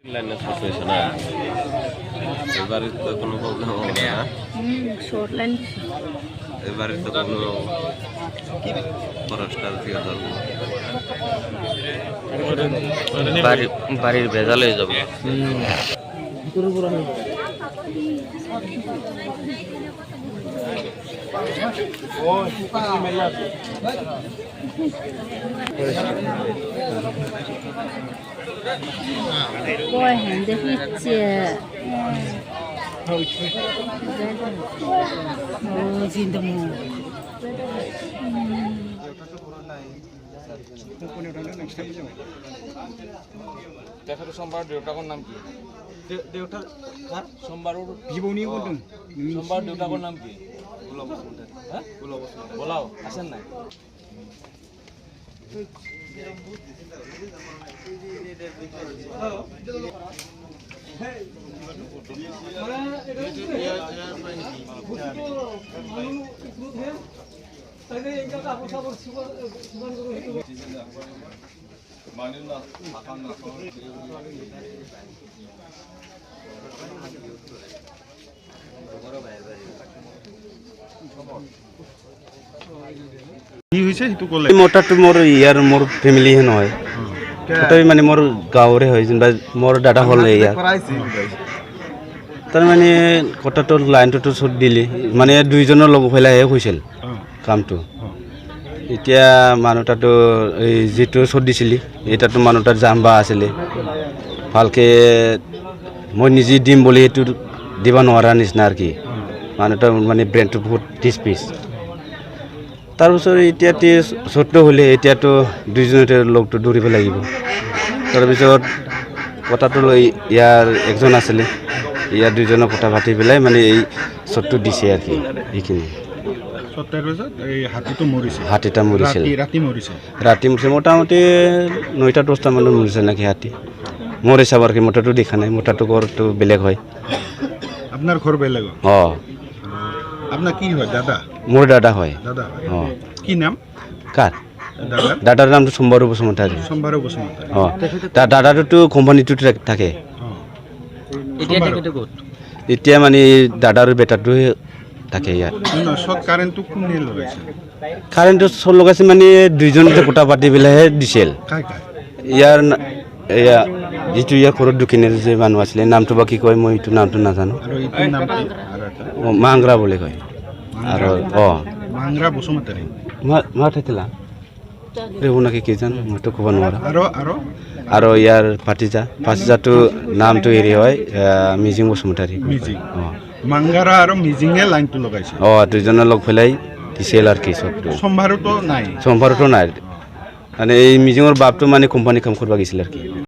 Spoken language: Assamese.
লাইনে সচেতন না এবারে তো কোনো প্রবলেম হবে না শর্ট লাইন এবারে তো কোনো ফরেস্টার দিয়ে ধরবো বাড়ির ভেজাল হয়ে যাবে Boy, hände hit জিন্দমু দেখা তো সোমবার দেউতাকৰ নাম কি দেউতাৰ সোমবাৰৰ ভিবনি বন্ধু সোমবাৰ দেউতাকৰ নাম কি বলাও আছেন নাই কি হৈছে সেইটো ক'লে মোটাটো মোৰ ইয়াৰ মোৰ ফেমিলিহে নহয় তথাপি মানে মোৰ গাঁৱৰে হয় যেনিবা মোৰ দাদা হ'ল ইয়াৰ তাৰমানে কথাটোৰ লাইনটোতো চট দিলে মানে দুইজনৰ লগ পেলাইহে হৈছিল কামটো এতিয়া মানুহ তাতো এই যিটো চট দিছিলি এটাতো মানুহ তাত জাম্বা আছিলে ভালকৈ মই নিজে দিম বুলি সেইটো দিব নোৱাৰা নিচিনা আৰু কি মানুহটাৰ মানে ব্ৰেইনটো বহুত ডিছপিচ তাৰপিছত এতিয়া চটটো হ'লে এতিয়াতো দুইজনতে লগটো দৌৰিব লাগিব তাৰপিছত কথাটো লৈ ইয়াৰ একজন আছিলে ইয়াৰ দুইজনৰ কথা পাতি পেলাই মানে এই চটটো দিছে আৰু কি এইখিনি হাতীটা মৰিছিল ৰাতি মৰিছে মোটামুটি 9টা 10টা মানত মৰিছে নেকি হাতী মৰে চাবাৰ কি মোটাটো দেখা নাই মোটাটো ঘৰটো বেলেগ হয় আপোনাৰ ঘৰ বেলেগ অঁ আপোনাৰ কি হয় দাদা মোৰ দাদা হয় দাদা অঁ কি নাম কাৰ দাদাৰ নামটো সোমবাৰু বসুমতাৰী সোমবাৰ বসুমতাৰী অঁ দাদাটোতো কোম্পানীটোত থাকে এতিয়া মানে দাদাৰ বেটাটো থাকে ইয়াত কাৰেণ্টটো চব লগাইছে মানে দুইজনতে কথা পাতি পেলাইহে দিছিল ইয়াৰ এয়া যিটো ইয়াৰ ঘৰত দক্ষিণেৰ যে মানুহ আছিলে নামটো বা কি কয় মই এইটো নামটো নাজানো মাংৰা বুলি কয় আৰু অঁ মাৰ থাকিলা ৰেবু নাকি কি জানো মইতো ক'ব নোৱাৰোঁ আৰু ইয়াৰ পাতিজাটো নামটো হেৰি হয় মিজিং বসুমতাৰী অঁ মাংগাৰা আৰু মিজিঙে লাইনটো লগাইছে অঁ দুইজনে লগ পেলাই দিছিল আৰু কি চবটো সোমবাৰতো নাই মানে এই মিজিঙৰ বাপটো মানে কোম্পানী কাম কৰিব গৈছিল আৰু কি